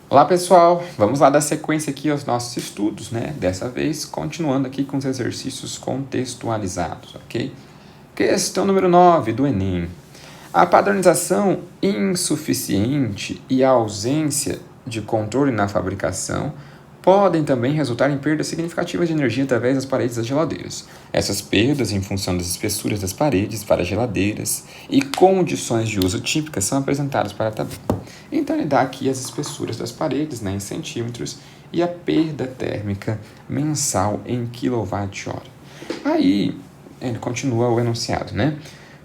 Olá pessoal, vamos lá dar sequência aqui aos nossos estudos, né? Dessa vez continuando aqui com os exercícios contextualizados, ok? Questão número 9 do Enem. A padronização insuficiente e a ausência de controle na fabricação podem também resultar em perdas significativas de energia através das paredes das geladeiras. Essas perdas, em função das espessuras das paredes para geladeiras e condições de uso típicas, são apresentadas para a tabela. Então, ele dá aqui as espessuras das paredes, né, em centímetros, e a perda térmica mensal em kWh. Aí, ele continua o enunciado, né?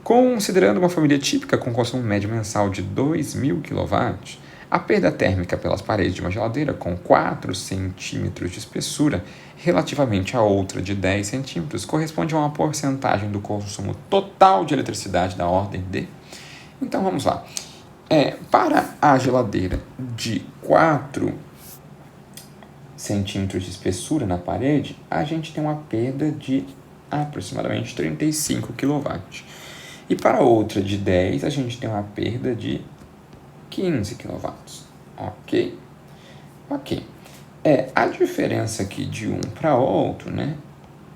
Considerando uma família típica com consumo médio mensal de 2.000 kW, a perda térmica pelas paredes de uma geladeira com 4 centímetros de espessura, relativamente a outra de 10 centímetros, corresponde a uma porcentagem do consumo total de eletricidade da ordem de... Então, vamos lá. Para a geladeira de 4 centímetros de espessura na parede, a gente tem uma perda de aproximadamente 35 kW. E para outra de 10, a gente tem uma perda de 15 kW. Ok? Ok. A diferença aqui de um para outro, né,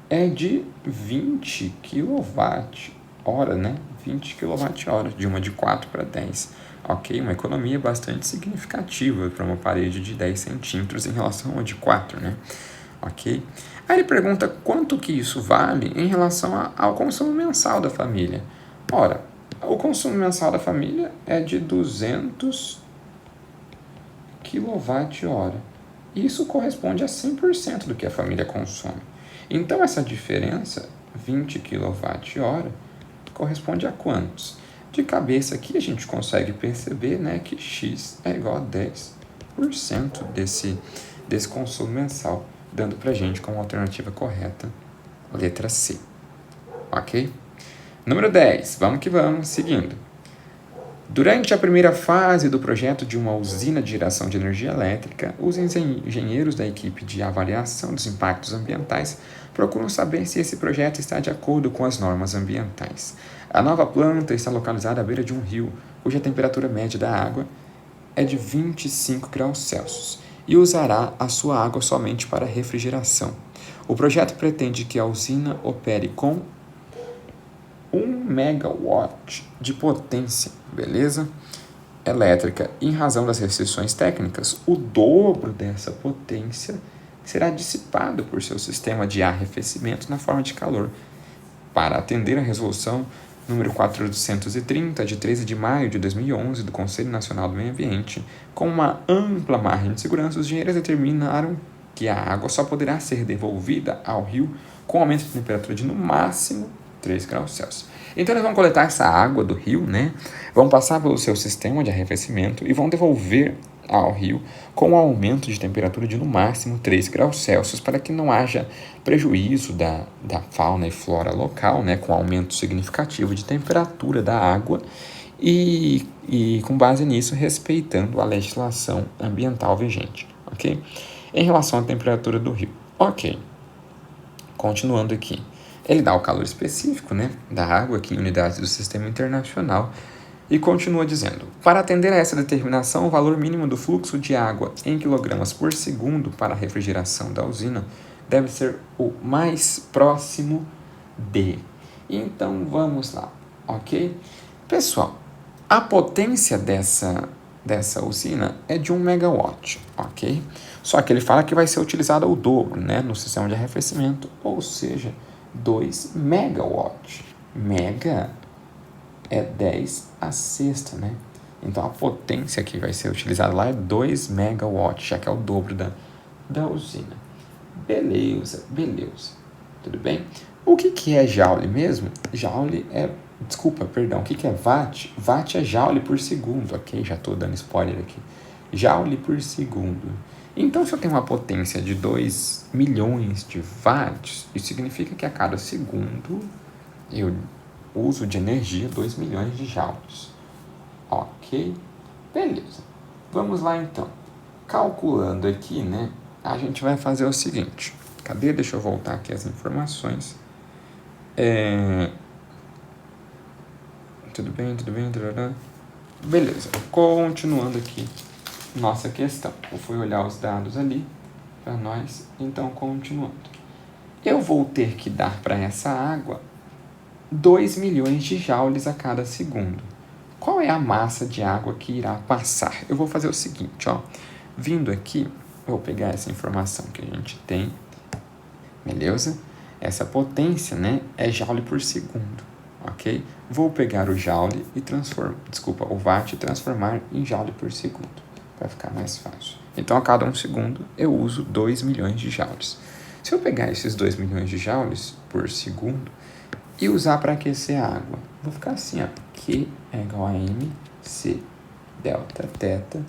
é de 20 kWh, né? 20 kWh, de uma de 4 para 10. Ok? Uma economia bastante significativa para uma parede de 10 centímetros em relação a uma de 4, né? Ok? Aí ele pergunta quanto que isso vale em relação ao consumo mensal da família. Ora, o consumo mensal da família é de 200 kWh. Isso corresponde a 100% do que a família consome. Então, essa diferença, 20 kWh, corresponde a quantos? De cabeça aqui, a gente consegue perceber, né, que X é igual a 10% desse consumo mensal, dando para a gente como alternativa correta a letra C. Ok? Número 10. Vamos que vamos, seguindo. Durante a primeira fase do projeto de uma usina de geração de energia elétrica, os engenheiros da equipe de avaliação dos impactos ambientais procuram saber se esse projeto está de acordo com as normas ambientais. A nova planta está localizada à beira de um rio, cuja temperatura média da água é de 25 graus Celsius e usará a sua água somente para refrigeração. O projeto pretende que a usina opere com 1 megawatt de potência, beleza? Elétrica. Em razão das restrições técnicas, o dobro dessa potência será dissipado por seu sistema de arrefecimento na forma de calor. Para atender a resolução número 430, de 13 de maio de 2011, do Conselho Nacional do Meio Ambiente, com uma ampla margem de segurança, os engenheiros determinaram que a água só poderá ser devolvida ao rio com aumento de temperatura de, no máximo, 3 graus Celsius. Então, eles vão coletar essa água do rio, né? Vão passar pelo seu sistema de arrefecimento e vão devolver ao rio com um aumento de temperatura de, no máximo, 3 graus Celsius, para que não haja prejuízo da fauna e flora local, né? Com aumento significativo de temperatura da água e com base nisso, respeitando a legislação ambiental vigente, ok? Em relação à temperatura do rio. Ok. Continuando aqui. Ele dá o calor específico, né, da água aqui em unidades do Sistema Internacional e continua dizendo: para atender a essa determinação, o valor mínimo do fluxo de água em quilogramas por segundo para a refrigeração da usina deve ser o mais próximo de. Então, vamos lá, ok? Pessoal, a potência dessa usina é de 1 megawatt, ok? Só que ele fala que vai ser utilizado o dobro, né, no sistema de arrefecimento, ou seja, 2 megawatt. Mega é 10 a sexta, né? Então, a potência que vai ser utilizada lá é 2 megawatts, já que é o dobro da usina. Beleza. Tudo bem? O que é joule mesmo? Joule é... o que é watt? Watt é joule por segundo, ok? Já estou dando spoiler aqui. Joule por segundo. Então, se eu tenho uma potência de 2 milhões de watts, isso significa que a cada segundo eu uso de energia 2 milhões de joules. Ok? Beleza. Vamos lá, então. Calculando aqui, né, a gente vai fazer o seguinte. Cadê? Deixa eu voltar aqui as informações. Tudo bem. Beleza. Continuando aqui nossa questão. Eu fui olhar os dados ali para nós, então continuando. Eu vou ter que dar para essa água 2 milhões de joules a cada segundo. Qual é a massa de água que irá passar? Eu vou fazer o seguinte, ó. Vindo aqui, vou pegar essa informação que a gente tem, beleza? Essa potência, né, é joule por segundo, ok? Vou pegar o joule e o watt e transformar em joule por segundo, para ficar mais fácil. Então, a cada 1 segundo, eu uso 2 milhões de joules. Se eu pegar esses 2 milhões de joules por segundo e usar para aquecer a água, vou ficar assim, ó, Q é igual a MC delta θ,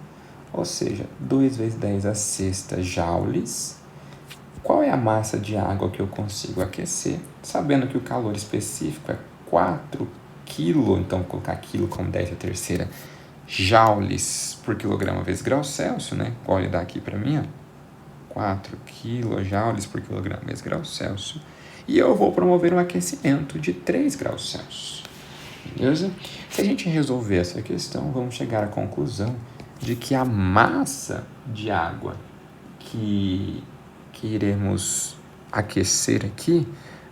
ou seja, 2 vezes 10 a sexta joules. Qual é a massa de água que eu consigo aquecer? Sabendo que o calor específico é 4 kg, então vou colocar quilo como 10 a terceira, joules por quilograma vezes grau Celsius, né? Qual ele dá aqui para mim, ó? 4 kJ por quilograma vezes grau Celsius. E eu vou promover um aquecimento de 3 graus Celsius. Beleza? Se a gente resolver essa questão, vamos chegar à conclusão de que a massa de água que iremos aquecer aqui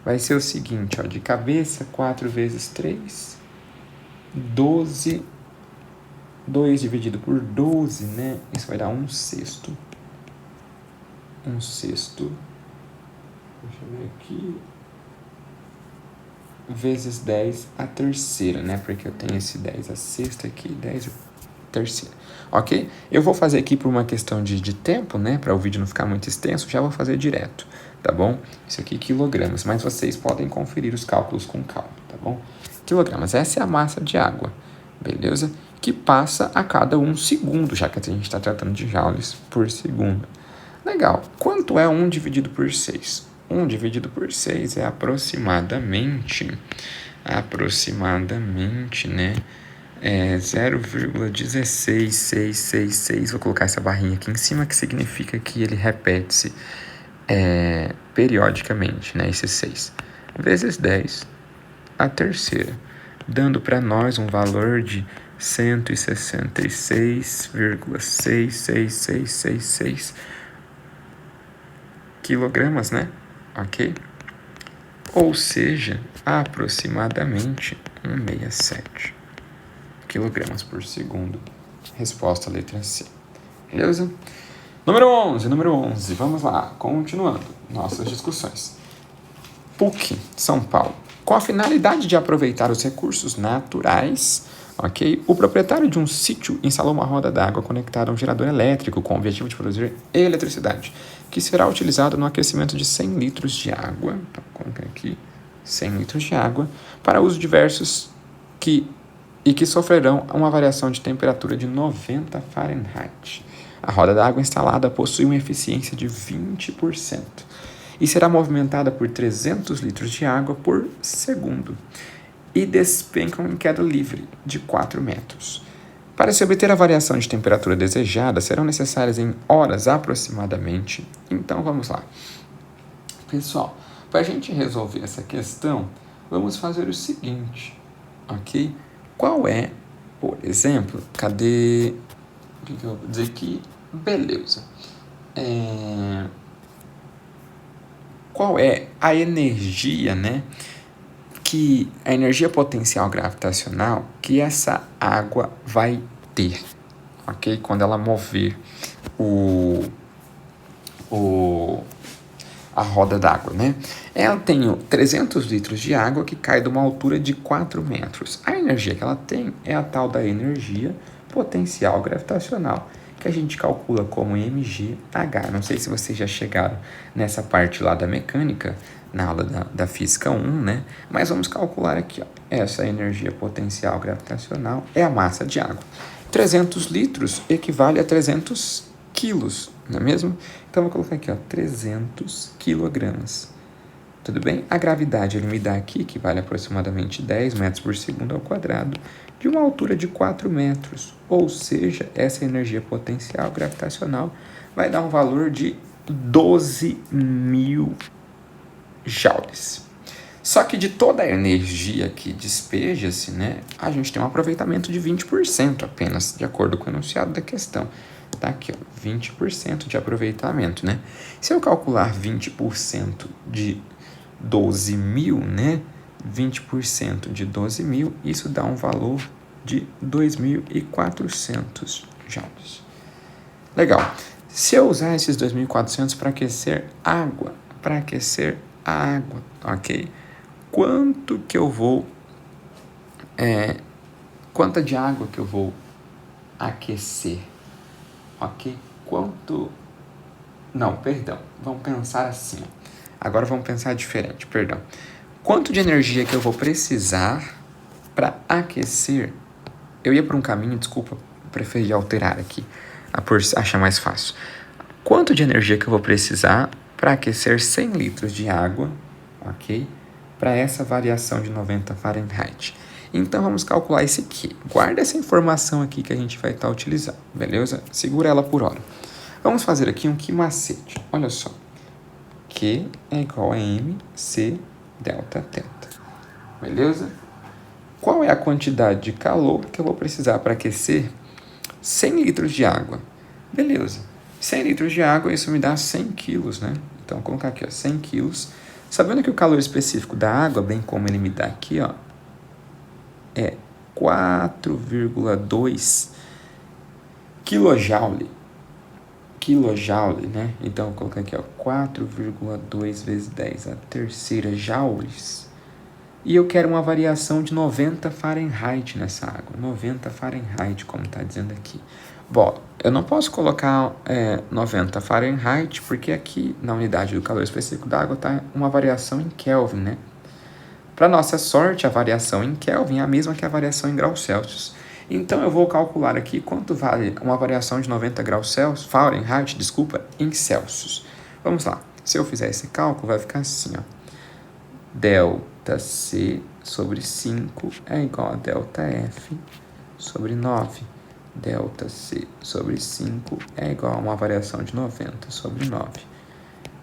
vai ser o seguinte, ó, de cabeça, 4 vezes 3, 12, 2 dividido por 12, né? Isso vai dar 1/6. 1/6. Deixa eu ver aqui. Vezes 10 a terceira, né? Porque eu tenho esse 10 a sexta aqui, 10 a terceira. Ok? Eu vou fazer aqui por uma questão de tempo, né? Para o vídeo não ficar muito extenso, já vou fazer direto, tá bom? Isso aqui quilogramas, mas vocês podem conferir os cálculos com calma, tá bom? Quilogramas, essa é a massa de água, beleza? Que passa a cada 1 segundo, já que a gente está tratando de joules por segundo. Legal. Quanto é 1 dividido por 6? 1 dividido por 6 é aproximadamente, né? 0,16666. Vou colocar essa barrinha aqui em cima, que significa que ele repete-se periodicamente, né? Esse 6. Vezes 10 a terceira, dando para nós um valor de 166,66666 quilogramas, né? Ok? Ou seja, aproximadamente 167 quilogramas por segundo. Resposta letra C. Beleza? Número 11. Vamos lá, continuando nossas discussões. PUC, São Paulo. Com a finalidade de aproveitar os recursos naturais, ok? O proprietário de um sítio instalou uma roda d'água conectada a um gerador elétrico com o objetivo de produzir eletricidade, que será utilizado no aquecimento de 100 litros de água. Então, colocar aqui 100 litros de água para usos diversos que sofrerão uma variação de temperatura de 90 Fahrenheit. A roda d'água instalada possui uma eficiência de 20% e será movimentada por 300 litros de água por segundo e despencam em queda livre de 4 metros. Para se obter a variação de temperatura desejada, serão necessárias em horas aproximadamente. Então, vamos lá. Pessoal, para a gente resolver essa questão, vamos fazer o seguinte, ok? Qual é, por exemplo, cadê... O que eu vou dizer aqui? Beleza. Qual é a energia, né? A energia potencial gravitacional que essa água vai ter, ok? Quando ela mover a roda d'água, né? Ela tem 300 litros de água que cai de uma altura de 4 metros. A energia que ela tem é a tal da energia potencial gravitacional, que a gente calcula como mgh. Não sei se vocês já chegaram nessa parte lá da mecânica, na aula da física 1, né? Mas vamos calcular aqui, ó. Essa energia potencial gravitacional é a massa de água. 300 litros equivale a 300 quilos, não é mesmo? Então, vou colocar aqui, ó, 300 quilogramas. Tudo bem? A gravidade, ele me dá aqui, que vale aproximadamente 10 metros por segundo ao quadrado, de uma altura de 4 metros. Ou seja, essa energia potencial gravitacional vai dar um valor de 12.000 joules. Só que de toda a energia que despeja-se, né, a gente tem um aproveitamento de 20% apenas, de acordo com o enunciado da questão. tá aqui, ó, 20% de aproveitamento, né? Se eu calcular 20% de 12.000, né? 20% de 12.000, isso dá um valor de 2.400 joules. Legal. Se eu usar esses 2.400 para aquecer água, ok? Quanto que eu vou... quanta de água que eu vou aquecer, ok? Não, perdão, vamos pensar assim, agora vamos pensar diferente, perdão. Quanto de energia que eu vou precisar para aquecer? Eu ia para um caminho, desculpa, preferi alterar aqui, por achar mais fácil. Quanto de energia que eu vou precisar para aquecer 100 litros de água, ok? Para essa variação de 90 Fahrenheit. Então, vamos calcular isso aqui. Guarda essa informação aqui que a gente vai estar utilizando, beleza? Segura ela por hora. Vamos fazer aqui um que macete. Olha só. Q é igual a MC delta teta. Beleza? Qual é a quantidade de calor que eu vou precisar para aquecer 100 litros de água? Beleza. 100 litros de água, isso me dá 100 quilos, né? Então, vou colocar aqui, ó, 100 quilos. Sabendo que o calor específico da água, bem como ele me dá aqui, ó, é 4,2 quilojoule. Quilojoule, né? Então, vou colocar aqui, ó, 4,2 vezes 10 a terceira joules. E eu quero uma variação de 90 Fahrenheit nessa água. 90 Fahrenheit, como está dizendo aqui. Bom, eu não posso colocar 90 Fahrenheit, porque aqui na unidade do calor específico da água está uma variação em Kelvin, né? Para nossa sorte, a variação em Kelvin é a mesma que a variação em graus Celsius. Então, eu vou calcular aqui quanto vale uma variação de 90 graus Celsius, Fahrenheit, em Celsius. Vamos lá. Se eu fizer esse cálculo, vai ficar assim, ó. Delta C sobre 5 é igual a delta F sobre 9. Delta C sobre 5 é igual a uma variação de 90 sobre 9.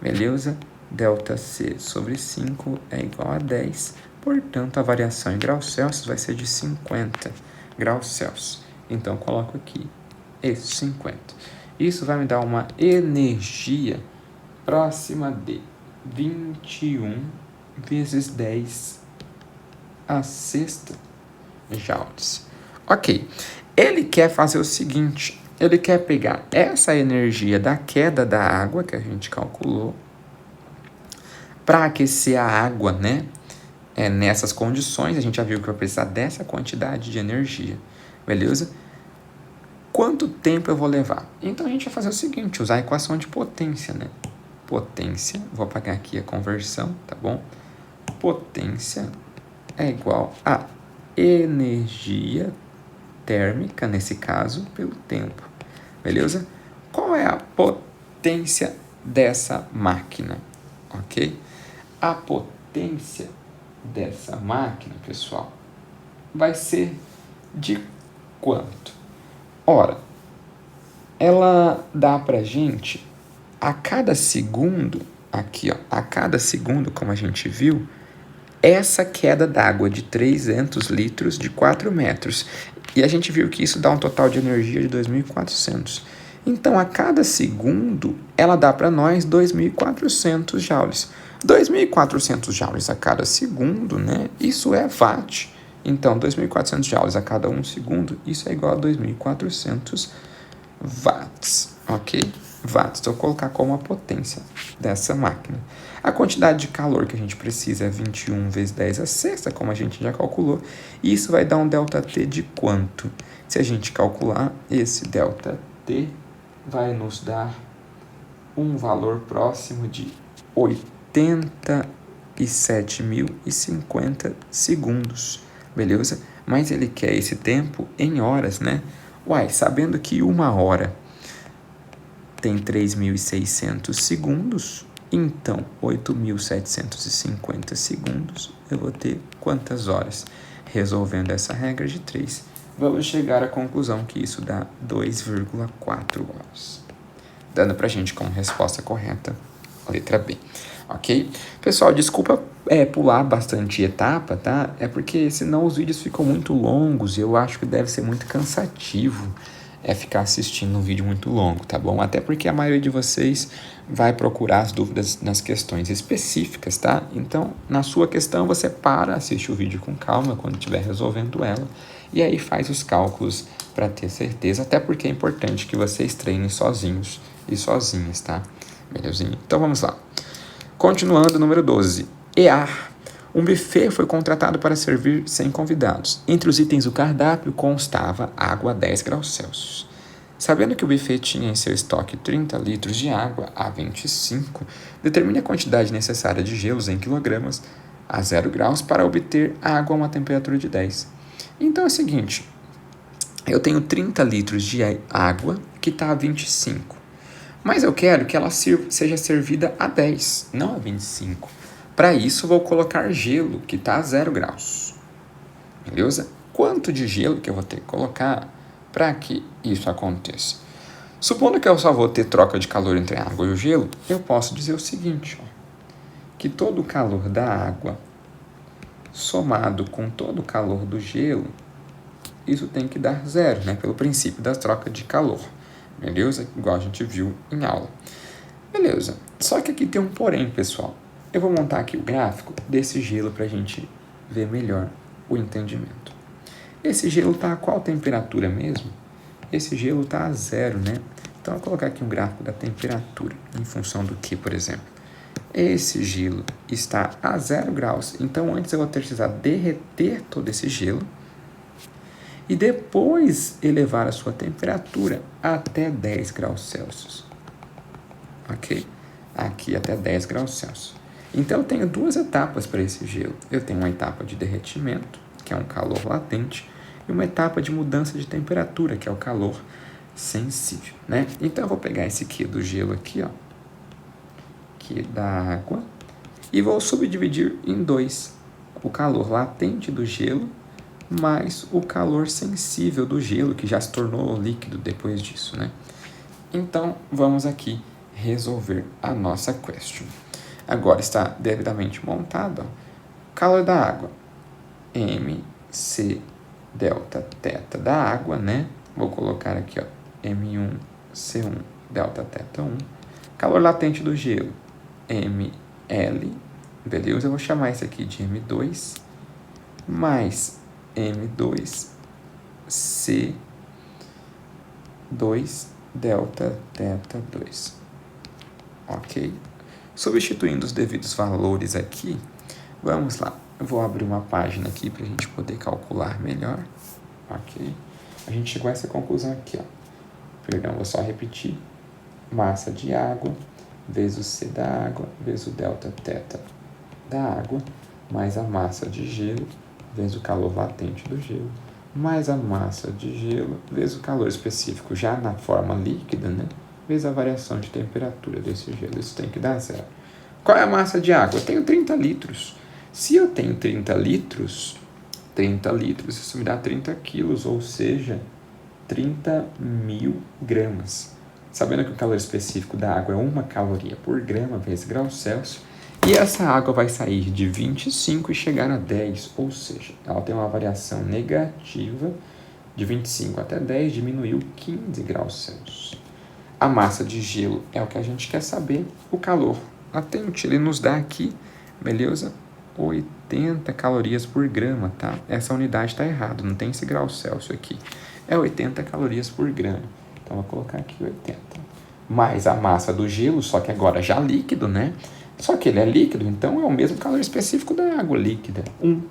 Beleza? Delta C sobre 5 é igual a 10. Portanto, a variação em graus Celsius vai ser de 50 graus Celsius. Então, coloco aqui esse 50. Isso vai me dar uma energia próxima de 21 vezes 10 a sexta joules. Ok. Ele quer fazer o seguinte, ele quer pegar essa energia da queda da água, que a gente calculou, para aquecer a água, né? Nessas condições, a gente já viu que vai precisar dessa quantidade de energia, beleza? Quanto tempo eu vou levar? Então, a gente vai fazer o seguinte, usar a equação de potência, né? Potência, vou apagar aqui a conversão, tá bom? Potência é igual a energia térmica, nesse caso, pelo tempo, beleza? Qual é a potência dessa máquina, ok? A potência dessa máquina, pessoal, vai ser de quanto? Ora, ela dá pra gente, a cada segundo, aqui ó, a cada segundo, como a gente viu, essa queda d'água de 300 litros de 4 metros. E a gente viu que isso dá um total de energia de 2.400. Então, a cada segundo, ela dá para nós 2.400 joules. 2.400 joules a cada segundo, né? Isso é watt. Então, 2.400 joules a cada 1 segundo, isso é igual a 2.400 watts, ok? Watts, então, eu vou colocar como a potência dessa máquina. A quantidade de calor que a gente precisa é 21 vezes 10 a sexta, como a gente já calculou, e isso vai dar um ΔT de quanto? Se a gente calcular, esse ΔT vai nos dar um valor próximo de 87.050 segundos, beleza? Mas ele quer esse tempo em horas, né? Uai, sabendo que 1 hora tem 3.600 segundos, então 8.750 segundos, eu vou ter quantas horas? Resolvendo essa regra de 3, vamos chegar à conclusão que isso dá 2,4 horas. Dando pra gente como resposta correta a letra B, ok? Pessoal, desculpa pular bastante etapa, tá? É porque senão os vídeos ficam muito longos e eu acho que deve ser muito cansativo é ficar assistindo um vídeo muito longo, tá bom? Até porque a maioria de vocês vai procurar as dúvidas nas questões específicas, tá? Então, na sua questão, você para, assiste o vídeo com calma quando estiver resolvendo ela e aí faz os cálculos para ter certeza, até porque é importante que vocês treinem sozinhos e sozinhas, tá? Belezinha? Então, vamos lá. Continuando, número 12. EAR. Um buffet foi contratado para servir 100 convidados. Entre os itens do cardápio constava água a 10 graus Celsius. Sabendo que o buffet tinha em seu estoque 30 litros de água a 25, determine a quantidade necessária de gelos em quilogramas a 0 graus para obter água a uma temperatura de 10. Então é o seguinte, eu tenho 30 litros de água que está a 25, mas eu quero que ela seja servida a 10, não a 25. Para isso, vou colocar gelo, que está a 0 graus. Beleza? Quanto de gelo que eu vou ter que colocar para que isso aconteça? Supondo que eu só vou ter troca de calor entre a água e o gelo, eu posso dizer o seguinte, ó, que todo o calor da água somado com todo o calor do gelo, isso tem que dar 0, né? Pelo princípio da troca de calor. Beleza? Igual a gente viu em aula. Beleza. Só que aqui tem um porém, pessoal. Eu vou montar aqui o gráfico desse gelo para a gente ver melhor o entendimento. Esse gelo está a qual temperatura mesmo? Esse gelo está a 0, né? Então, eu vou colocar aqui um gráfico da temperatura. Em função do que, por exemplo? Esse gelo está a 0 graus. Então, antes eu vou precisar derreter todo esse gelo e depois elevar a sua temperatura até 10 graus Celsius. Ok? Aqui até 10 graus Celsius. Então, eu tenho duas etapas para esse gelo. Eu tenho uma etapa de derretimento, que é um calor latente, e uma etapa de mudança de temperatura, que é o calor sensível, né? Então, eu vou pegar esse aqui do gelo aqui, ó, aqui da água, e vou subdividir em dois. O calor latente do gelo mais o calor sensível do gelo, que já se tornou líquido depois disso, né? Então, vamos aqui resolver a nossa question. Agora está devidamente montado, ó, calor da água, MC delta θ da água, né? Vou colocar aqui, ó, M1 C1 delta θ 1. Calor latente do gelo, ML, beleza? Eu vou chamar isso aqui de M2, mais M2 C2 delta θ 2. Ok? Substituindo os devidos valores aqui, vamos lá. Eu vou abrir uma página aqui para a gente poder calcular melhor. Ok? A gente chegou a essa conclusão aqui, ó. Perdão, vou só repetir. Massa de água vezes o C da água vezes o delta θ da água, mais a massa de gelo vezes o calor latente do gelo, mais a massa de gelo vezes o calor específico já na forma líquida, né? Vezes a variação de temperatura desse gelo. Isso tem que dar 0. Qual é a massa de água? Eu tenho 30 litros. Se eu tenho 30 litros, isso me dá 30 quilos, ou seja, 30.000 gramas. Sabendo que o calor específico da água é 1 caloria por grama vezes graus Celsius, e essa água vai sair de 25 e chegar a 10, ou seja, ela tem uma variação negativa de 25 até 10, diminuiu 15 graus Celsius. A massa de gelo é o que a gente quer saber, o calor latente, ele nos dá aqui, beleza? 80 calorias por grama, tá? Essa unidade está errada, não tem esse grau Celsius aqui. É 80 calorias por grama. Então, vou colocar aqui 80. Mais a massa do gelo, só que agora já líquido, né? Só que ele é líquido, então é o mesmo calor específico da água líquida, 1.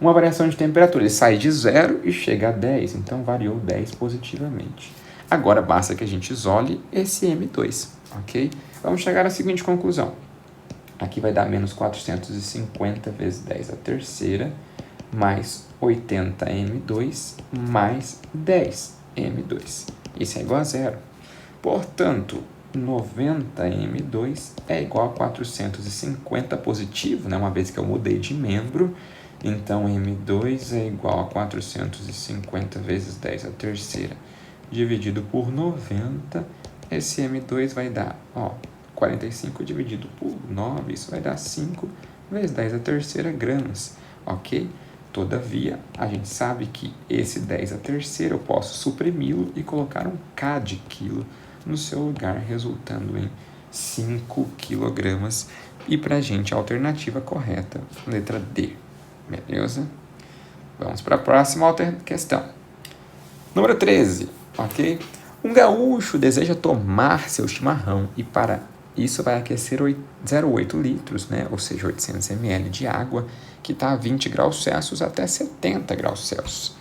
Uma variação de temperatura, ele sai de 0 e chega a 10, então variou 10 positivamente. Agora, basta que a gente isole esse M2, ok? Vamos chegar à seguinte conclusão. Aqui vai dar menos 450 vezes 10 a terceira, mais 80M2, mais 10M2. Isso é igual a 0. Portanto, 90M2 é igual a 450 positivo, né? Uma vez que eu mudei de membro. Então, M2 é igual a 450 vezes 10 a terceira, dividido por 90. Esse M2 vai dar, ó, 45 dividido por 9, isso vai dar 5 vezes 10 a terceira gramas, ok? Todavia, a gente sabe que esse 10 a terceira eu posso suprimi-lo e colocar um K de quilo no seu lugar, resultando em 5 quilogramas. E para a gente, a alternativa correta, letra D. Beleza? Vamos para a próxima questão. Número 13, ok? Um gaúcho deseja tomar seu chimarrão e para isso vai aquecer 0,8 litros, né? Ou seja, 800 ml de água, que está a 20 graus Celsius até 70 graus Celsius.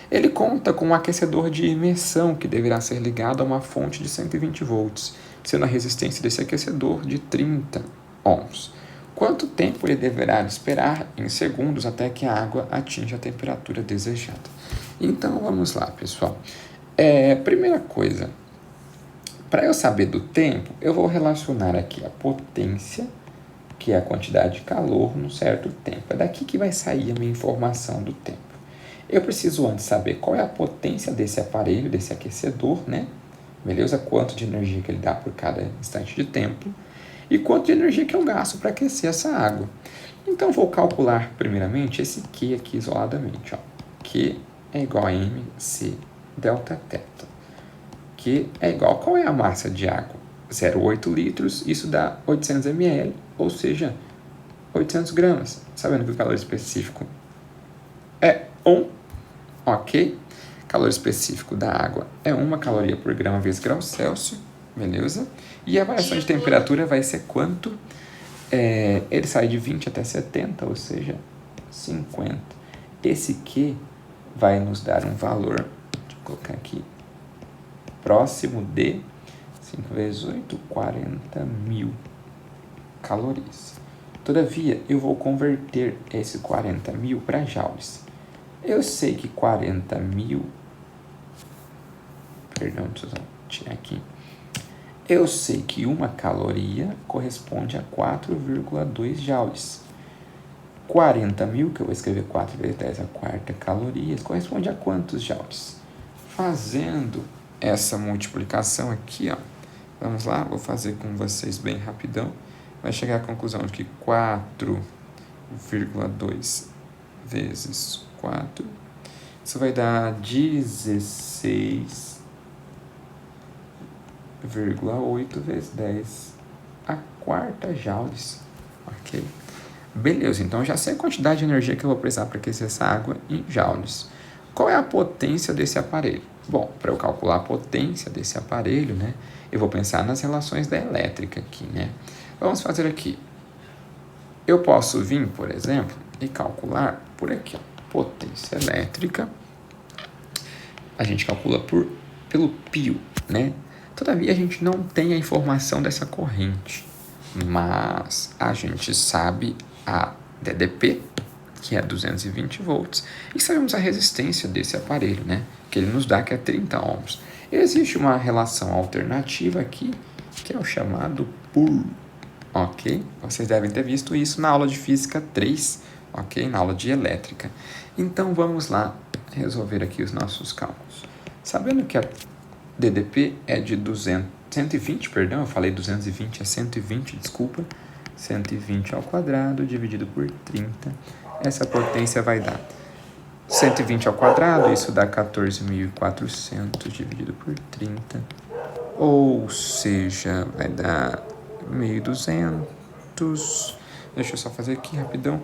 Ele conta com um aquecedor de imersão que deverá ser ligado a uma fonte de 120 volts, sendo a resistência desse aquecedor de 30 ohms. Quanto tempo ele deverá esperar em segundos até que a água atinja a temperatura desejada? Então, vamos lá, pessoal. Primeira coisa, para eu saber do tempo, eu vou relacionar aqui a potência, que é a quantidade de calor num certo tempo. É daqui que vai sair a minha informação do tempo. Eu preciso antes saber qual é a potência desse aparelho, desse aquecedor, né? Beleza? Quanto de energia que ele dá por cada instante de tempo e quanto de energia que eu gasto para aquecer essa água. Então, vou calcular primeiramente esse Q aqui isoladamente. Ó. Q é igual a MC delta θ. Q é igual, qual é a massa de água? 0,8 litros, isso dá 800 ml, ou seja, 800 gramas. Sabendo que o calor específico é 1, ok? Calor específico da água é 1 caloria por grama vezes grau Celsius, beleza? E a variação de temperatura vai ser quanto? Ele sai de 20 até 70, ou seja, 50. Esse Q vai nos dar um valor, deixa eu colocar aqui, próximo de 5 vezes 8, 40 mil calorias. Todavia, eu vou converter esse 40 mil para joules. Eu sei que 40 mil... Perdão, deixa eu tirar aqui. Eu sei que uma caloria corresponde a 4,2 joules. 40 mil, que eu vou escrever 4 vezes 10 a quarta calorias, corresponde a quantos joules? Fazendo essa multiplicação aqui, ó. Vamos lá, vou fazer com vocês bem rapidão. Vai chegar à conclusão de que 4,2 vezes 4, isso vai dar 16,8 vezes 10 a quarta joules, ok? Beleza, então eu já sei a quantidade de energia que eu vou precisar para aquecer essa água em joules. Qual é a potência desse aparelho? Bom, para eu calcular a potência desse aparelho, né, eu vou pensar nas relações da elétrica aqui, né? Vamos fazer aqui. Eu posso vir, por exemplo, e calcular por aqui, ó, potência elétrica. A gente calcula pelo pio, né? Todavia, a gente não tem a informação dessa corrente, mas a gente sabe a DDP, que é 220 volts, e sabemos a resistência desse aparelho, né? Que ele nos dá, que é 30 ohms. Existe uma relação alternativa aqui, que é o chamado PUR, ok? Vocês devem ter visto isso na aula de Física 3, ok? Na aula de Elétrica. Então, vamos lá resolver aqui os nossos cálculos. Sabendo que a DDP é de 120, perdão, eu falei 220, é 120, desculpa. 120 ao quadrado dividido por 30. Essa potência vai dar 120 ao quadrado, isso dá 14.400 dividido por 30. Ou seja, vai dar 1.200. Deixa eu só fazer aqui rapidão.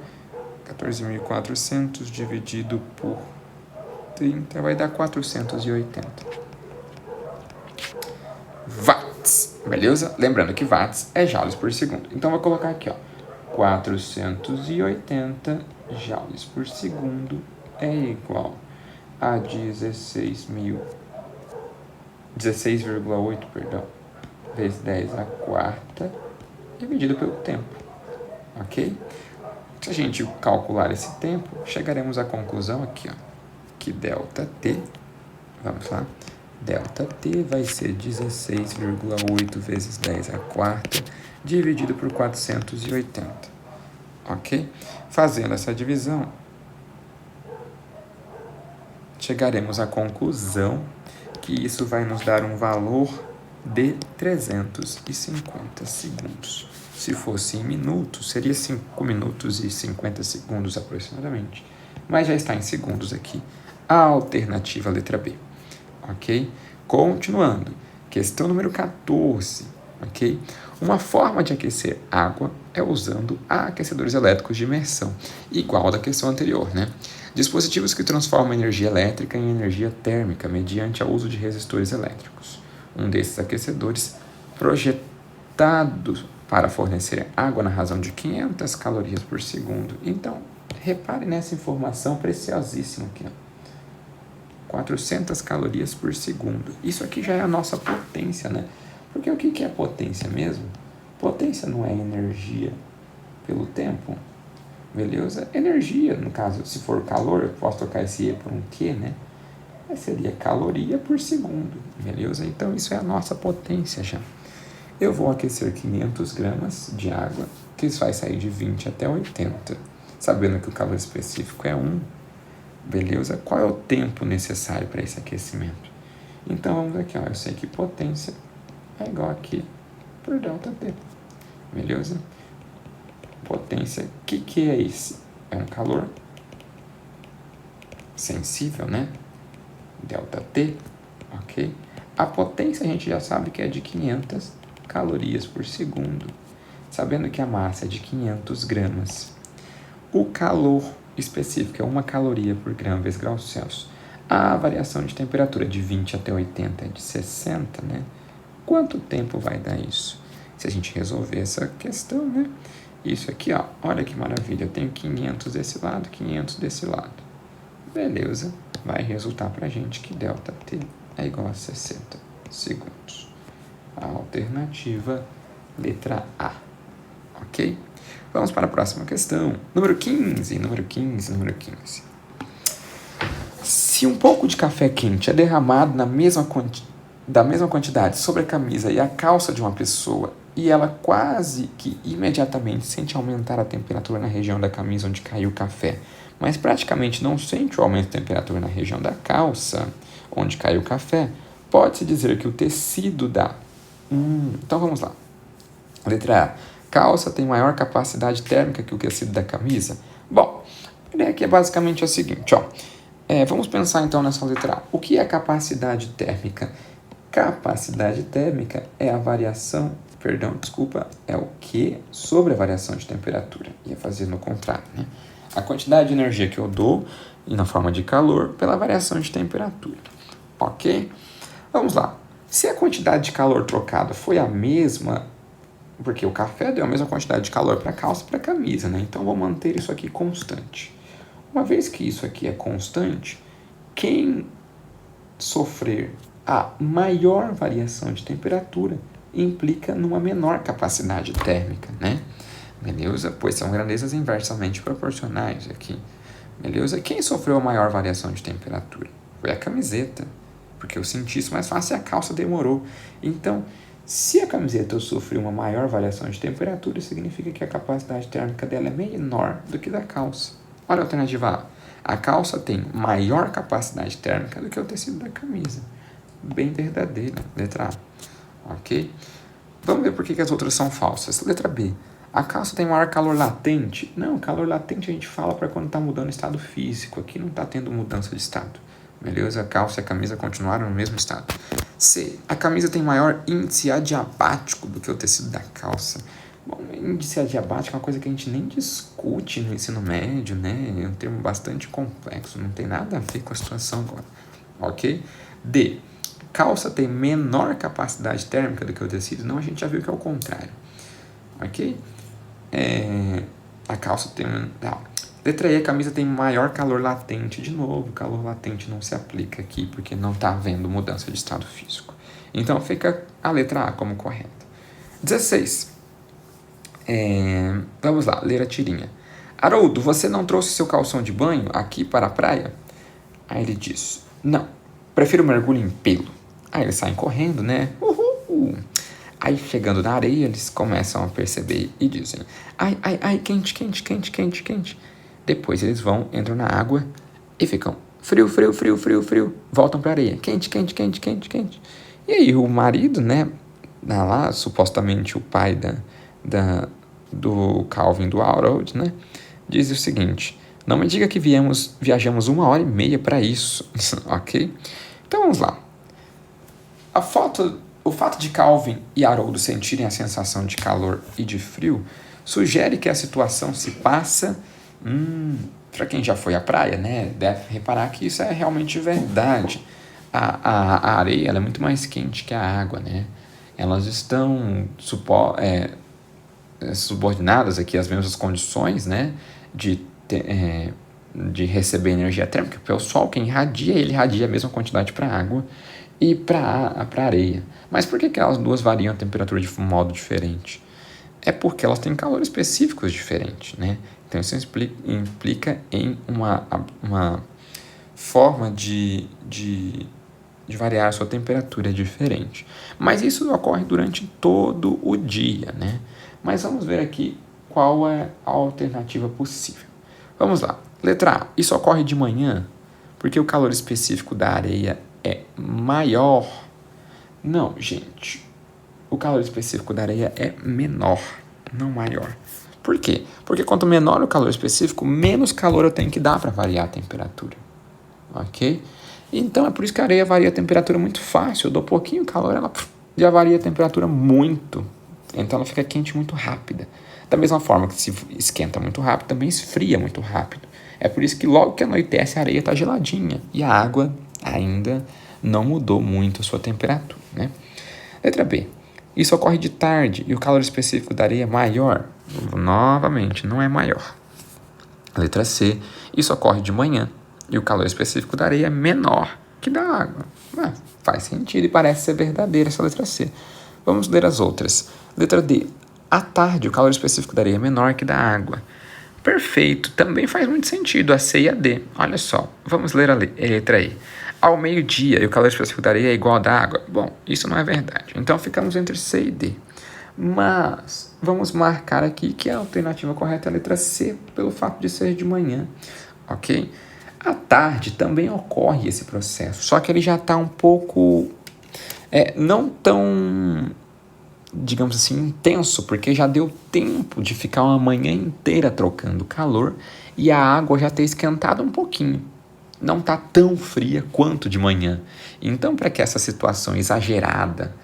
14.400 dividido por 30 vai dar 480 watts, beleza? Lembrando que watts é joules por segundo. Então, vou colocar aqui, ó, 480 joules por segundo é igual a 16,8, perdão, vezes 10 a quarta, dividido pelo tempo, ok? Se a gente calcular esse tempo, chegaremos à conclusão aqui, ó, que ΔT, vamos lá, ΔT vai ser 16,8 vezes 10 a quarta, dividido por 480, ok? Fazendo essa divisão, chegaremos à conclusão que isso vai nos dar um valor de 350 segundos. Se fosse em minutos, seria 5 minutos e 50 segundos aproximadamente. mas já está em segundos aqui. A alternativa letra B, ok? Continuando, questão número 14, ok? Uma forma de aquecer água é usando aquecedores elétricos de imersão, igual à da questão anterior, né? Dispositivos que transformam energia elétrica em energia térmica mediante o uso de resistores elétricos. Um desses aquecedores, projetado para fornecer água na razão de 500 calorias por segundo. Então, repare nessa informação preciosíssima aqui, ó. 400 calorias por segundo. Isso aqui já é a nossa potência, né? Porque o que é potência mesmo? Potência não é energia pelo tempo, beleza? Energia, no caso, se for calor, eu posso trocar esse E por um Q, né? Seria caloria por segundo, beleza? Então, isso é a nossa potência já. Eu vou aquecer 500 gramas de água, que isso vai sair de 20 até 80, sabendo que o calor específico é 1, beleza? Qual é o tempo necessário para esse aquecimento? Então, vamos aqui, ó, eu sei que potência é igual aqui por ΔT, beleza? Potência, o que é esse? É um calor sensível, né? ΔT, ok? A potência a gente já sabe que é de 500 calorias por segundo, sabendo que a massa é de 500 gramas. O calor específico é 1 caloria por grama vezes grau Celsius. A variação de temperatura de 20 até 80 é de 60, né? Quanto tempo vai dar isso? Se a gente resolver essa questão, né? Isso aqui, ó, olha que maravilha, eu tenho 500 desse lado, 500 desse lado. Beleza, vai resultar pra gente que ΔT é igual a 60 segundos. A alternativa, letra A, ok? Vamos para a próxima questão. Número 15. Se um pouco de café quente é derramado da mesma quantidade sobre a camisa e a calça de uma pessoa, e ela quase que imediatamente sente aumentar a temperatura na região da camisa onde caiu o café, mas praticamente não sente o aumento de temperatura na região da calça onde caiu o café, pode-se dizer que o tecido da... Então vamos lá. Letra A. Calça tem maior capacidade térmica que o tecido da camisa? Bom, a ideia aqui é basicamente o seguinte, ó. Vamos pensar então nessa letra A. O que é capacidade térmica? Capacidade térmica é a variação, é o Q sobre a variação de temperatura. Ia fazer no contrário, né? A quantidade de energia que eu dou na forma de calor pela variação de temperatura. Ok? Vamos lá. Se a quantidade de calor trocada foi a mesma, porque o café deu a mesma quantidade de calor para a calça e para a camisa, né? Então, vou manter isso aqui constante. Uma vez que isso aqui é constante, quem sofrer a maior variação de temperatura implica numa menor capacidade térmica, né? Beleza? Pois são grandezas inversamente proporcionais aqui. Beleza? Quem sofreu a maior variação de temperatura? Foi a camiseta, porque eu senti isso mais fácil e a calça demorou. Então, se a camiseta sofreu uma maior variação de temperatura, significa que a capacidade térmica dela é menor do que da calça. Olha a alternativa A. A calça tem maior capacidade térmica do que o tecido da camisa. Bem verdadeira. Letra A. Ok? Vamos ver por que as outras são falsas. Letra B. A calça tem maior calor latente? Não, calor latente a gente fala para quando está mudando o estado físico. Aqui não está tendo mudança de estado. Beleza? A calça e a camisa continuaram no mesmo estado. C. A camisa tem maior índice adiabático do que o tecido da calça. Bom, índice adiabático é uma coisa que a gente nem discute no ensino médio, né? É um termo bastante complexo, não tem nada a ver com a situação agora. Ok? D. Calça tem menor capacidade térmica do que o tecido? Não, a gente já viu que é o contrário. Ok? A calça tem... Letra E, a camisa tem maior calor latente. De novo, calor latente não se aplica aqui, porque não está havendo mudança de estado físico. Então, fica a letra A como correta. 16. Vamos lá, ler a tirinha. Haroldo, você não trouxe seu calção de banho aqui para a praia? Aí ele diz, não, prefiro mergulho em pelo. Aí eles saem correndo, né? Uhul! Aí, chegando na areia, eles começam a perceber e dizem, ai, quente. Depois eles entram na água e ficam frio. Voltam pra areia, quente. E aí o marido, né, lá, supostamente o pai do Calvin, do Harold, né, diz o seguinte, Não me diga que viajamos 1h30 para isso, ok? Então vamos lá. O fato de Calvin e Haroldo sentirem a sensação de calor e de frio sugere que a situação se passa. Para quem já foi à praia, né, deve reparar que isso é realmente verdade. A areia ela é muito mais quente que a água, né? Elas estão subordinadas aqui às mesmas condições, né, de receber energia térmica, porque o Sol que irradia, ele irradia a mesma quantidade para a água e para a areia. Mas por que elas duas variam a temperatura de um modo diferente? É porque elas têm calor específicos diferentes, né? Então isso implica em uma forma de variar a sua temperatura diferente. Mas isso ocorre durante todo o dia, né? Mas vamos ver aqui qual é a alternativa possível. Vamos lá. Letra A. Isso ocorre de manhã porque o calor específico da areia é maior. Não, gente. O calor específico da areia é menor, não maior. Por quê? Porque quanto menor o calor específico, menos calor eu tenho que dar para variar a temperatura. Ok? Então é por isso que a areia varia a temperatura muito fácil. Eu dou pouquinho calor, ela já varia a temperatura muito. Então ela fica quente muito rápida. Da mesma forma que se esquenta muito rápido, também esfria muito rápido. É por isso que logo que anoitece a areia está geladinha e a água ainda não mudou muito a sua temperatura, né? Letra B. Isso ocorre de tarde e o calor específico da areia é maior. Novamente, não é maior. Letra C. Isso ocorre de manhã e o calor específico da areia é menor que da água. Faz sentido e parece ser verdadeira essa letra C. Vamos ler as outras. Letra D. À tarde, o calor específico da areia é menor que da água. Perfeito. Também faz muito sentido a C e a D. Olha só. Vamos ler a letra E. Ao meio-dia, e o calor específico da areia é igual ao da água. Bom, isso não é verdade. Então, ficamos entre C e D. Mas, vamos marcar aqui que a alternativa correta é a letra C, pelo fato de ser de manhã. Ok? À tarde também ocorre esse processo, só que ele já está um pouco... não tão, digamos assim, intenso, porque já deu tempo de ficar uma manhã inteira trocando calor e a água já ter esquentado um pouquinho. Não está tão fria quanto de manhã. Então, para que essa situação exagerada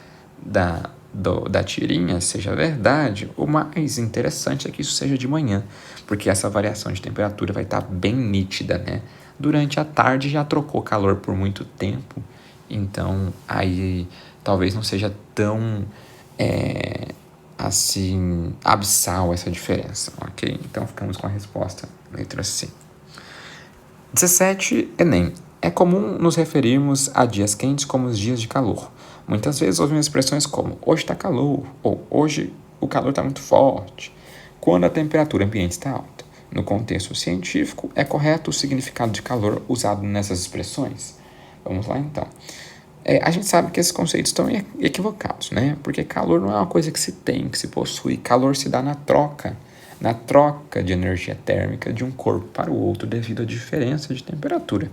da tirinha seja verdade, o mais interessante é que isso seja de manhã, porque essa variação de temperatura vai estar bem nítida, né? Durante a tarde já trocou calor por muito tempo, então aí talvez não seja tão assim abissal essa diferença, ok? Então ficamos com a resposta letra C. 17. Enem. É comum nos referirmos a dias quentes como os dias de calor. Muitas vezes ouvimos expressões como hoje está calor ou hoje o calor está muito forte, quando a temperatura ambiente está alta. No contexto científico, é correto o significado de calor usado nessas expressões? Vamos lá então. A gente sabe que esses conceitos estão equivocados, né? Porque calor não é uma coisa que se tem, que se possui. Calor se dá na troca de energia térmica de um corpo para o outro devido à diferença de temperatura.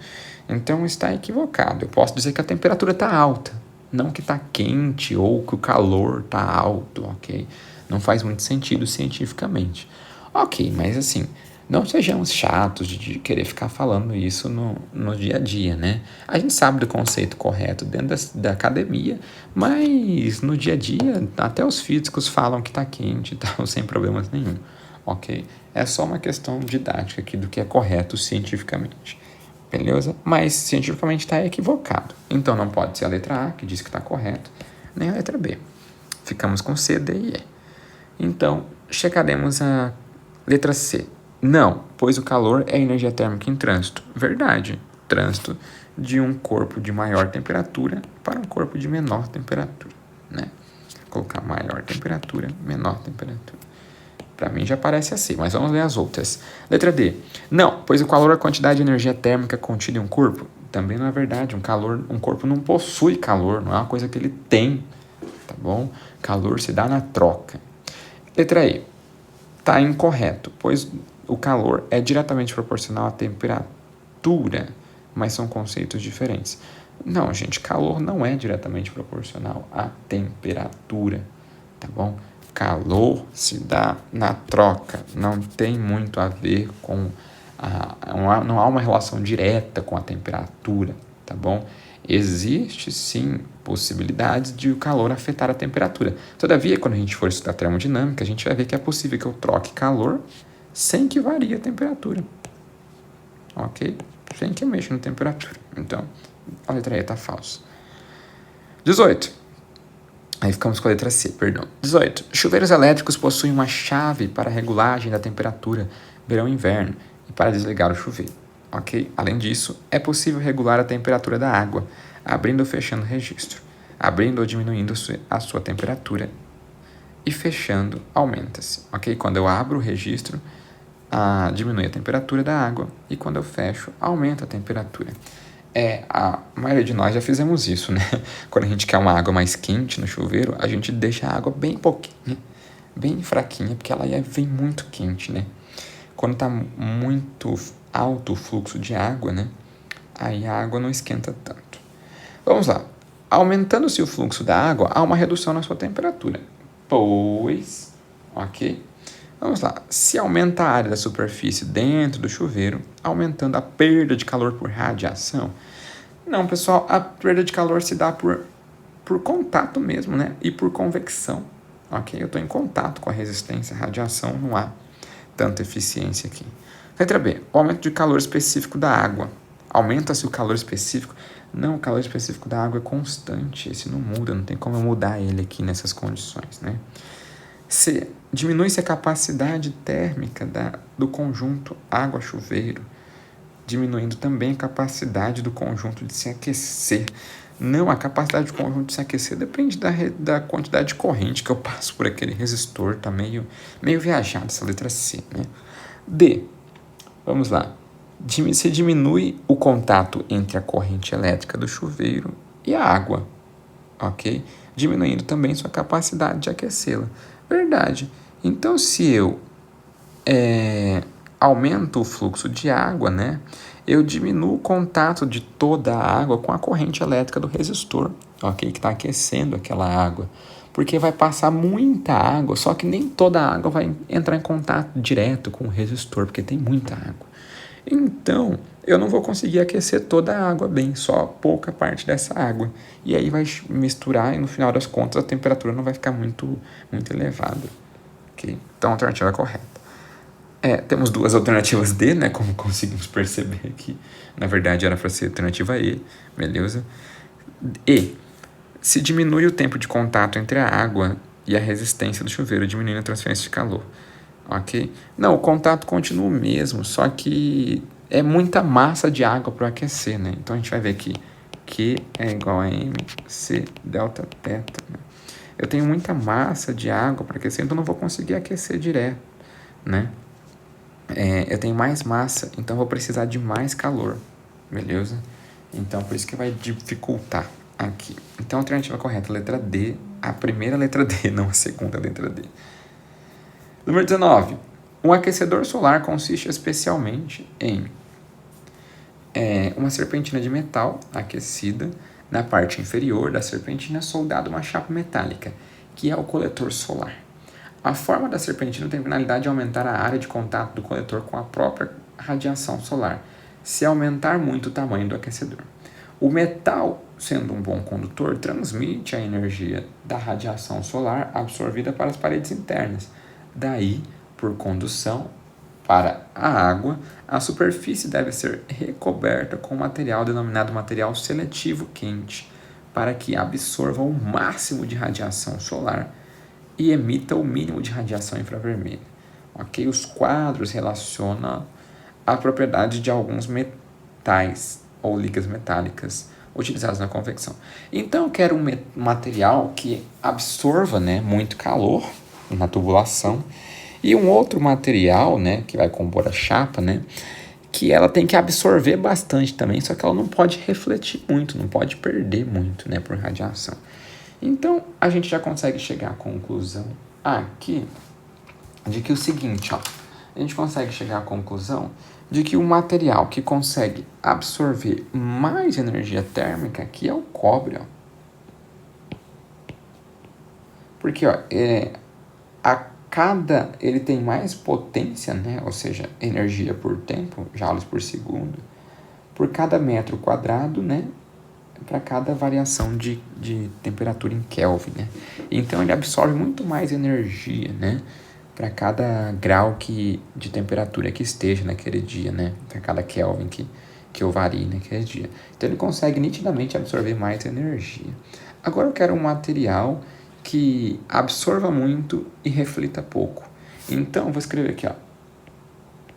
Então está equivocado. Eu posso dizer que a temperatura está alta, não que está quente ou que o calor está alto, ok? Não faz muito sentido cientificamente. Ok, mas assim, não sejamos chatos de querer ficar falando isso no dia a dia, né? A gente sabe do conceito correto dentro da academia, mas no dia a dia, até os físicos falam que está quente e tal, sem problemas nenhum, ok? É só uma questão didática aqui do que é correto cientificamente, beleza? Mas cientificamente está equivocado. Então não pode ser a letra A, que diz que está correto, nem a letra B. Ficamos com C, D e E. Então, checaremos a letra C. Não, pois o calor é energia térmica em trânsito. Verdade. Trânsito de um corpo de maior temperatura para um corpo de menor temperatura, né? Vou colocar maior temperatura, menor temperatura. Para mim já parece assim, mas vamos ler as outras. Letra D. Não, pois o calor é a quantidade de energia térmica contida em um corpo. Também não é verdade. Um corpo não possui calor, não é uma coisa que ele tem, tá bom? Calor se dá na troca. Letra E. Está incorreto, pois o calor é diretamente proporcional à temperatura, mas são conceitos diferentes. Não, gente, calor não é diretamente proporcional à temperatura, tá bom? Calor se dá na troca, não tem muito a ver com Não há uma relação direta com a temperatura, tá bom? Existe, sim, possibilidades de o calor afetar a temperatura. Todavia, quando a gente for estudar termodinâmica, a gente vai ver que é possível que eu troque calor sem que varie a temperatura. Ok? Sem que eu mexa na temperatura. Então, a letra E está falsa. 18. Aí ficamos com a letra C, perdão. 18. Chuveiros elétricos possuem uma chave para regulagem da temperatura verão e inverno e para desligar o chuveiro. Ok? Além disso, é possível regular a temperatura da água, abrindo ou fechando o registro. Abrindo ou diminuindo a sua temperatura e fechando, aumenta-se. Ok? Quando eu abro o registro, diminui a temperatura da água e quando eu fecho, aumenta a temperatura. A maioria de nós já fizemos isso, né? Quando a gente quer uma água mais quente no chuveiro, a gente deixa a água bem pouquinho, bem fraquinha, porque ela vem muito quente, né? Quando está muito alto o fluxo de água, né? Aí a água não esquenta tanto. Vamos lá. Aumentando-se o fluxo da água, há uma redução na sua temperatura. Pois, ok? Vamos lá. Se aumenta a área da superfície dentro do chuveiro, aumentando a perda de calor por radiação? Não, pessoal, a perda de calor se dá por contato mesmo, né? E por convecção, ok? Eu estou em contato com a resistência à radiação, não há tanta eficiência aqui. Letra B. O aumento de calor específico da água. Aumenta-se o calor específico? Não, o calor específico da água é constante. Esse não muda, não tem como eu mudar ele aqui nessas condições, né? C. Diminui-se a capacidade térmica do conjunto água-chuveiro, diminuindo também a capacidade do conjunto de se aquecer. Não, a capacidade do conjunto de se aquecer depende da quantidade de corrente que eu passo por aquele resistor. Tá meio viajado essa letra C, né? D. Vamos lá. Se diminui o contato entre a corrente elétrica do chuveiro e a água, ok? Diminuindo também sua capacidade de aquecê-la. Verdade. Então, se eu aumento o fluxo de água, né? Eu diminuo o contato de toda a água com a corrente elétrica do resistor, ok? Que está aquecendo aquela água. Porque vai passar muita água, só que nem toda a água vai entrar em contato direto com o resistor, porque tem muita água. Então, eu não vou conseguir aquecer toda a água bem, só pouca parte dessa água. E aí vai misturar e no final das contas a temperatura não vai ficar muito elevada. Okay? Então, a alternativa é correta. Temos duas alternativas D, né? Como conseguimos perceber aqui. Na verdade, era para ser alternativa E, beleza? E. Se diminui o tempo de contato entre a água e a resistência do chuveiro, diminuindo a transferência de calor. Ok? Não, o contato continua o mesmo, só que é muita massa de água para aquecer, né? Então, a gente vai ver que Q é igual a MC delta teta. Né? Eu tenho muita massa de água para aquecer, então não vou conseguir aquecer direto, né? Eu tenho mais massa, então vou precisar de mais calor, beleza? Então, por isso que vai dificultar aqui. Então, a alternativa correta, letra D, a primeira letra D, não a segunda letra D. Número 19. Um aquecedor solar consiste especialmente em uma serpentina de metal aquecida. Na parte inferior da serpentina soldada uma chapa metálica, que é o coletor solar. A forma da serpentina tem a finalidade de aumentar a área de contato do coletor com a própria radiação solar, se aumentar muito o tamanho do aquecedor. O metal, sendo um bom condutor, transmite a energia da radiação solar absorvida para as paredes internas. Daí, por condução para a água, a superfície deve ser recoberta com um material denominado material seletivo quente, para que absorva o máximo de radiação solar e emita o mínimo de radiação infravermelha. Ok? Os quadros relacionam a propriedade de alguns metais ou ligas metálicas utilizados na convecção. Então, eu quero um material que absorva, né, muito calor na tubulação e um outro material, né, que vai compor a chapa, né, que ela tem que absorver bastante também, só que ela não pode refletir muito, não pode perder muito, né, por radiação. Então, a gente já consegue chegar à conclusão aqui de que o seguinte, ó, a gente consegue chegar à conclusão de que o material que consegue absorver mais energia térmica aqui é o cobre, ó. Porque, ó, ele tem mais potência, né? Ou seja, energia por tempo, joules por segundo, por cada metro quadrado, né? Para cada variação de temperatura em Kelvin, né? Então ele absorve muito mais energia, né? Para cada grau de temperatura que esteja naquele dia, né? Para cada Kelvin que eu varie naquele dia. Então ele consegue nitidamente absorver mais energia. Agora eu quero um material que absorva muito e reflita pouco. Então eu vou escrever aqui, ó,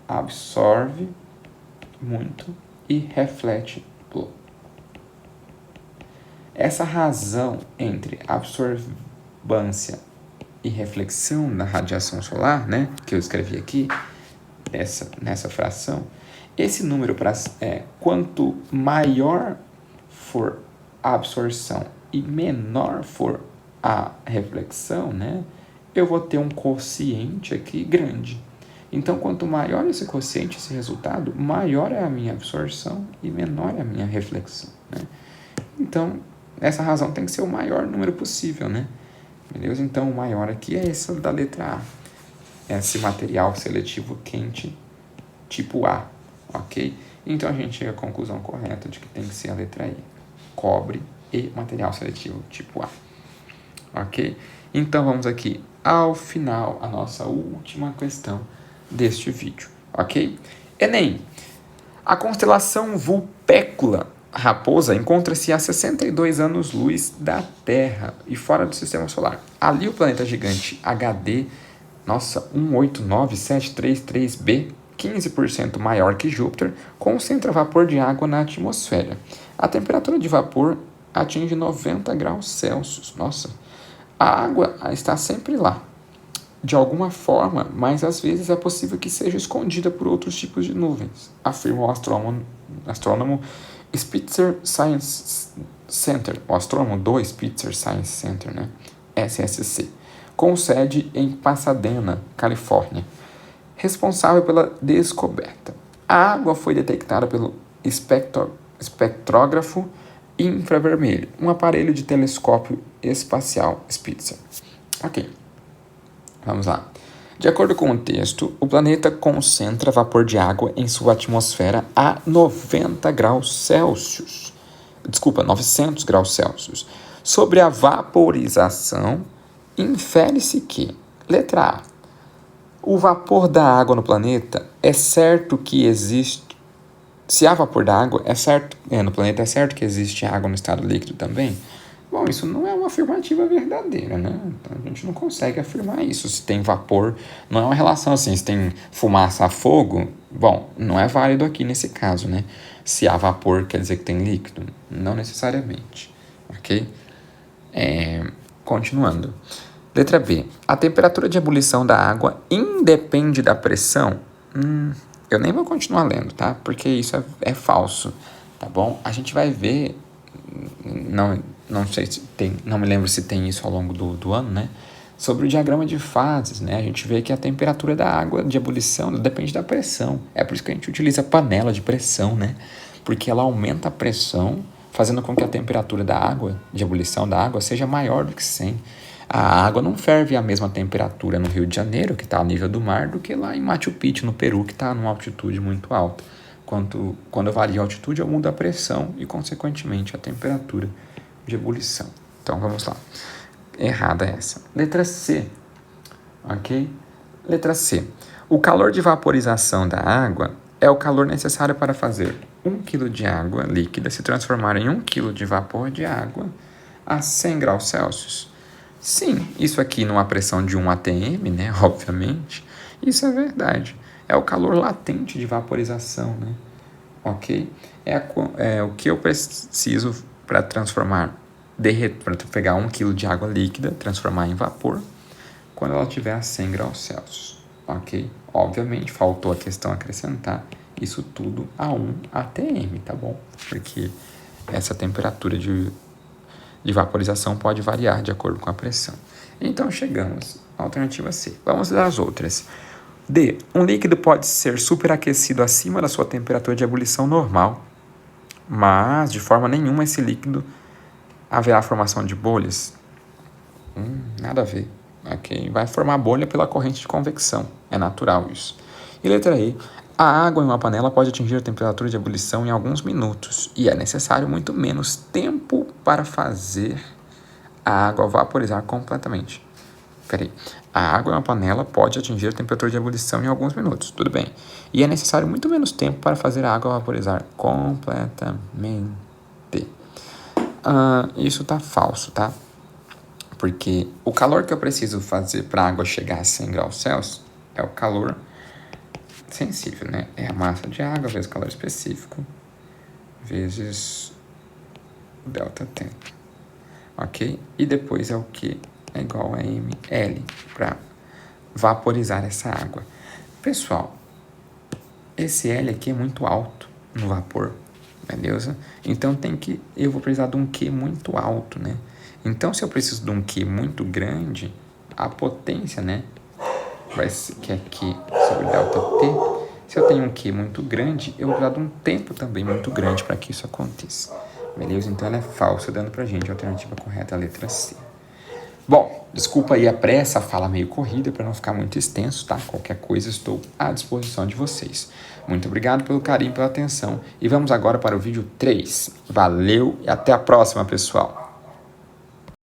absorve muito e reflete pouco. Essa razão entre absorvância e reflexão da radiação solar, né, que eu escrevi aqui, nessa fração, esse número, quanto maior for a absorção e menor for a reflexão, né, eu vou ter um quociente aqui grande. Então, quanto maior esse quociente, esse resultado, maior é a minha absorção e menor é a minha reflexão, né? Então, essa razão tem que ser o maior número possível, né? Beleza? Então, o maior aqui é esse da letra A. Esse material seletivo quente tipo A, ok? Então, a gente chega à conclusão correta de que tem que ser a letra E. Cobre e material seletivo tipo A. Ok? Então, vamos aqui ao final, a nossa última questão deste vídeo, ok? Enem. A constelação Vulpecula Raposa encontra-se a 62 anos-luz da Terra e fora do Sistema Solar. Ali o planeta gigante HD, 189733b, 15% maior que Júpiter, concentra vapor de água na atmosfera. A temperatura de vapor atinge 90 graus Celsius. Nossa, a água está sempre lá, de alguma forma, mas às vezes é possível que seja escondida por outros tipos de nuvens, afirma o astrônomo Spitzer Science Center, o astrônomo do Spitzer Science Center, né? SSC, com sede em Pasadena, Califórnia, responsável pela descoberta. A água foi detectada pelo espectrógrafo infravermelho, um aparelho de telescópio espacial Spitzer. Ok, vamos lá. De acordo com o texto, o planeta concentra vapor de água em sua atmosfera a 90 graus Celsius. Desculpa, 900 graus Celsius. Sobre a vaporização, infere-se que, letra A, o vapor da água no planeta é certo que existe. Se há vapor da água, no planeta é certo que existe água no estado líquido também? Bom, isso não é uma afirmativa verdadeira, né? Então, a gente não consegue afirmar isso. Se tem vapor, não é uma relação assim, se tem fumaça a fogo, bom, não é válido aqui nesse caso, né? Se há vapor, quer dizer que tem líquido? Não necessariamente, ok? Continuando. Letra B. A temperatura de ebulição da água independe da pressão? Eu nem vou continuar lendo, tá? Porque isso é falso, tá bom? A gente vai ver... Não sei se tem, não me lembro se tem isso ao longo do ano, né? Sobre o diagrama de fases, né? A gente vê que a temperatura da água de ebulição depende da pressão. É por isso que a gente utiliza a panela de pressão, né? Porque ela aumenta a pressão, fazendo com que a temperatura da água, de ebulição da água, seja maior do que 100. A água não ferve a mesma temperatura no Rio de Janeiro, que está ao nível do mar, do que lá em Machu Picchu, no Peru, que está numa altitude muito alta. Quando eu vario a altitude, eu mudo a pressão e, consequentemente, a temperatura de ebulição. Então, vamos lá. Errada essa. Letra C. Ok? Letra C. O calor de vaporização da água é o calor necessário para fazer 1 kg de água líquida se transformar em 1 kg de vapor de água a 100 graus Celsius. Sim, isso aqui numa pressão de 1 atm, né? Obviamente. Isso é verdade. É o calor latente de vaporização, né? Ok? É o que eu preciso para para pegar 1 kg de água líquida, transformar em vapor, quando ela estiver a 100 graus Celsius. Ok? Obviamente, faltou a questão acrescentar isso tudo a 1 atm, tá bom? Porque essa temperatura de vaporização pode variar de acordo com a pressão. Então, chegamos à alternativa C. Vamos às outras. D. Um líquido pode ser superaquecido acima da sua temperatura de ebulição normal, mas, de forma nenhuma, esse líquido haverá formação de bolhas. Nada a ver. ok? Vai formar bolha pela corrente de convecção, é natural isso. E letra E, a água em uma panela pode atingir a temperatura de ebulição em alguns minutos e é necessário muito menos tempo para fazer a água vaporizar completamente. Peraí, a água em uma panela pode atingir a temperatura de ebulição em alguns minutos, tudo bem. E é necessário muito menos tempo para fazer a água vaporizar completamente. Isso tá falso, tá? Porque o calor que eu preciso fazer para a água chegar a 100 graus Celsius é o calor sensível, né? É a massa de água vezes o calor específico vezes o ΔT, ok? E depois é o Q é igual a ml para vaporizar essa água. Pessoal, esse L aqui é muito alto no vapor, beleza? Então eu vou precisar de um Q muito alto, né? Então, se eu preciso de um Q muito grande, a potência, né, vai ser, que é Q sobre ΔT. Se eu tenho um Q muito grande, eu vou precisar de um tempo também muito grande para que isso aconteça, beleza? Então, ela é falsa, dando pra gente a alternativa correta é a letra C. Bom, desculpa aí a pressa, a fala meio corrida para não ficar muito extenso, tá? Qualquer coisa estou à disposição de vocês. Muito obrigado pelo carinho, pela atenção e vamos agora para o vídeo 3. Valeu e até a próxima, pessoal!